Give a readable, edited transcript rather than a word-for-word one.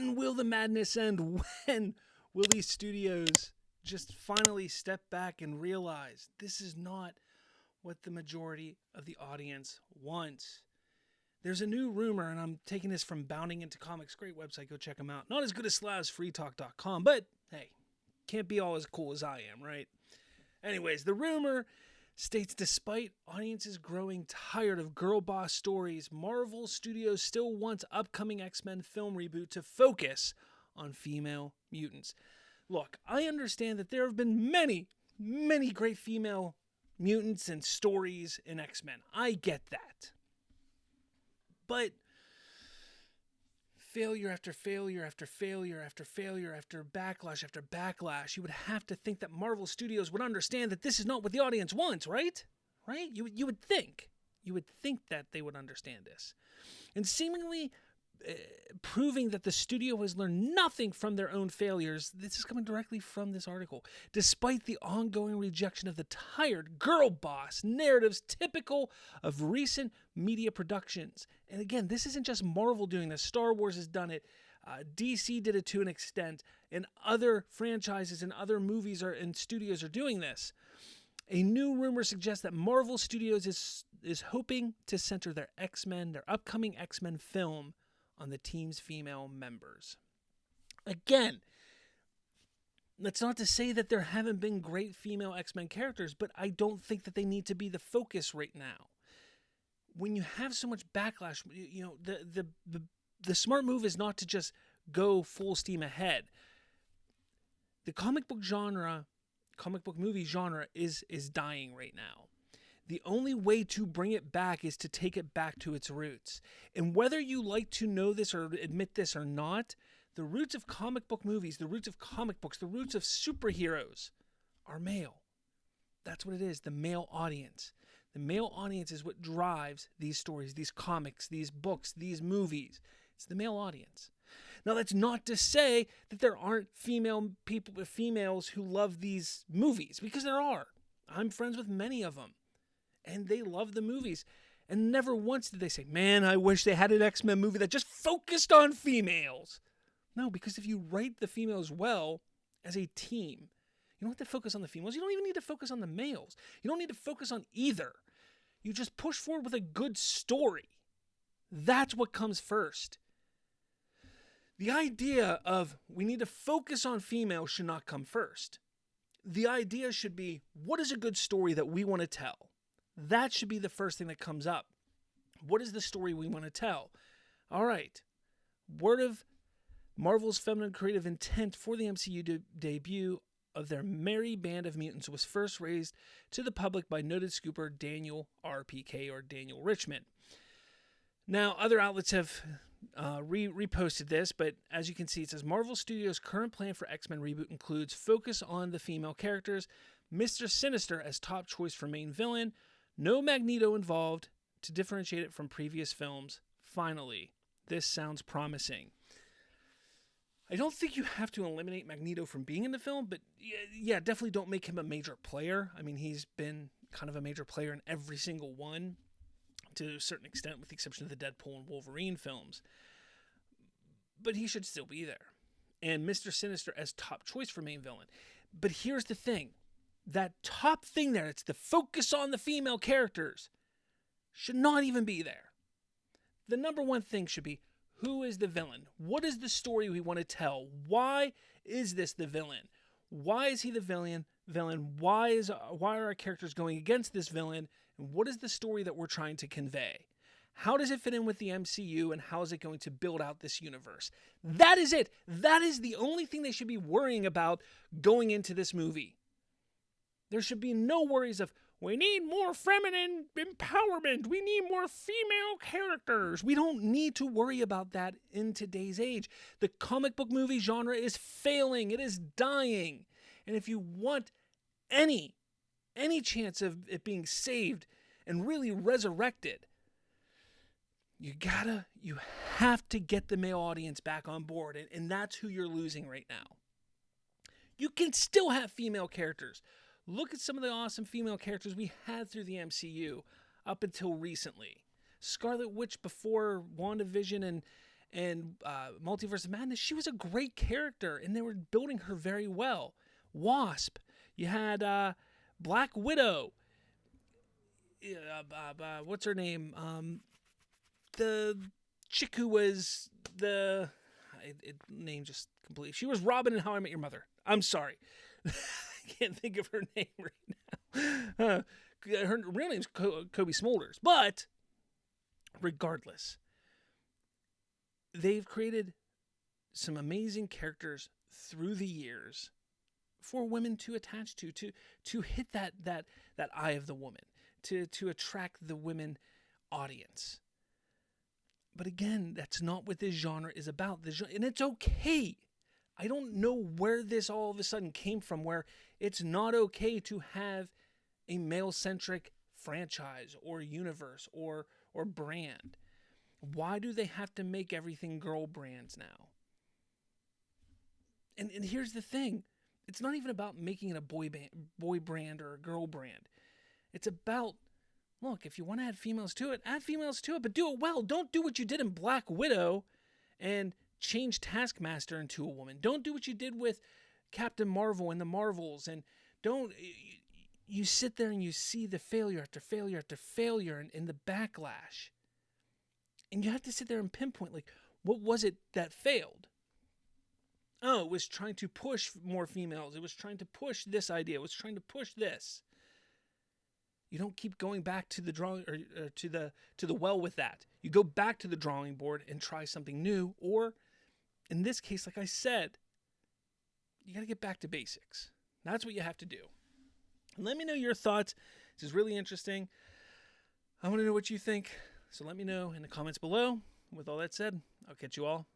when will the madness end? When will these studios just finally step back and realize this is not what the majority of the audience wants? There's a new rumor, and I'm taking this from Bounding Into Comics. Great website. Go check them out. Not as good as SlavsFreeTalk.com, but hey, can't be all as cool as I am, right? Anyways, the rumor states despite audiences growing tired of girl boss stories, Marvel Studios still wants upcoming X-Men film reboot to focus on female mutants. Look, I understand that there have been many, many great female mutants and stories in X-Men. I get that. But failure after failure after failure after failure after backlash, you would have to think that Marvel Studios would understand that this is not what the audience wants, right? Right? You would think. You would think that they would understand this. And seemingly proving that the studio has learned nothing from their own failures, this is coming directly from this article. Despite the ongoing rejection of the tired girl boss narratives typical of recent media productions. And again, this isn't just Marvel doing this. Star Wars has done it. DC did it to an extent. And other franchises and other movies and studios are doing this. A new rumor suggests that Marvel Studios is hoping to center their upcoming X-Men film on the team's female members. Again, that's not to say that there haven't been great female X-Men characters, but I don't think that they need to be the focus right now. When you have so much backlash, the smart move is not to just go full steam ahead. The comic book movie genre is dying right now. The only way to bring it back is to take it back to its roots. And whether you like to know this or admit this or not, the roots of comic book movies, the roots of comic books, the roots of superheroes are male. That's what it is, the male audience. The male audience is what drives these stories, these comics, these books, these movies. It's the male audience. Now, that's not to say that there aren't females who love these movies, because there are. I'm friends with many of them. And they love the movies. And never once did they say, man, I wish they had an X-Men movie that just focused on females. No, because if you write the females well as a team, you don't have to focus on the females. You don't even need to focus on the males. You don't need to focus on either. You just push forward with a good story. That's what comes first. The idea of we need to focus on females should not come first. The idea should be, what is a good story that we want to tell? That should be the first thing that comes up. What is the story we want to tell? All right. Word of Marvel's feminine creative intent for the MCU debut of their merry band of mutants was first raised to the public by noted scooper Daniel RPK or Daniel Richmond. Now, other outlets have reposted this, but as you can see, it says Marvel Studios' current plan for X-Men reboot includes focus on the female characters, Mr. Sinister as top choice for main villain, no Magneto involved to differentiate it from previous films. Finally, this sounds promising. I don't think you have to eliminate Magneto from being in the film, but yeah, definitely don't make him a major player. I mean, he's been kind of a major player in every single one to a certain extent, with the exception of the Deadpool and Wolverine films. But he should still be there. And Mr. Sinister as top choice for main villain. But here's the thing. That top thing there, it's the focus on the female characters, should not even be there. The number one thing should be, who is the villain? What is the story we want to tell? Why is this the villain? Why is he the villain? Why are our characters going against this villain? And what is the story that we're trying to convey? How does it fit in with the MCU, and how is it going to build out this universe? That is it. That is the only thing they should be worrying about going into this movie. There should be no worries of, we need more feminine empowerment. We need more female characters. We don't need to worry about that in today's age. The comic book movie genre is failing. It is dying. And if you want any chance of it being saved and really resurrected, you have to get the male audience back on board. And that's who you're losing right now. You can still have female characters. Look at some of the awesome female characters we had through the MCU up until recently. Scarlet Witch before WandaVision and Multiverse of Madness, she was a great character, and they were building her very well. Wasp, you had Black Widow. What's her name? The chick who was the name just completely. She was Robin in How I Met Your Mother. I'm sorry, I can't think of her name right now. Her real name's Kobe Smulders, but regardless, they've created some amazing characters through the years for women to attach to hit that eye of the woman, to attract the women audience. But again, that's not what this genre is about. And it's okay. I don't know where this all of a sudden came from, where it's not okay to have a male-centric franchise or universe or brand. Why do they have to make everything girl brands now? And here's the thing. It's not even about making it a boy brand or a girl brand. It's about, look, if you want to add females to it, but do it well. Don't do what you did in Black Widow and change Taskmaster into a woman. Don't do what you did with Captain Marvel and the Marvels. And don't, you sit there and you see the failure after failure after failure and the backlash. And you have to sit there and pinpoint, like, what was it that failed? Oh, it was trying to push more females. It was trying to push this idea. It was trying to push this. You don't keep going back to the drawing or to the well with that. You go back to the drawing board and try something new. Or, in this case, like I said, you got to get back to basics. That's what you have to do. And let me know your thoughts. This is really interesting. I want to know what you think. So let me know in the comments below. With all that said, I'll catch you all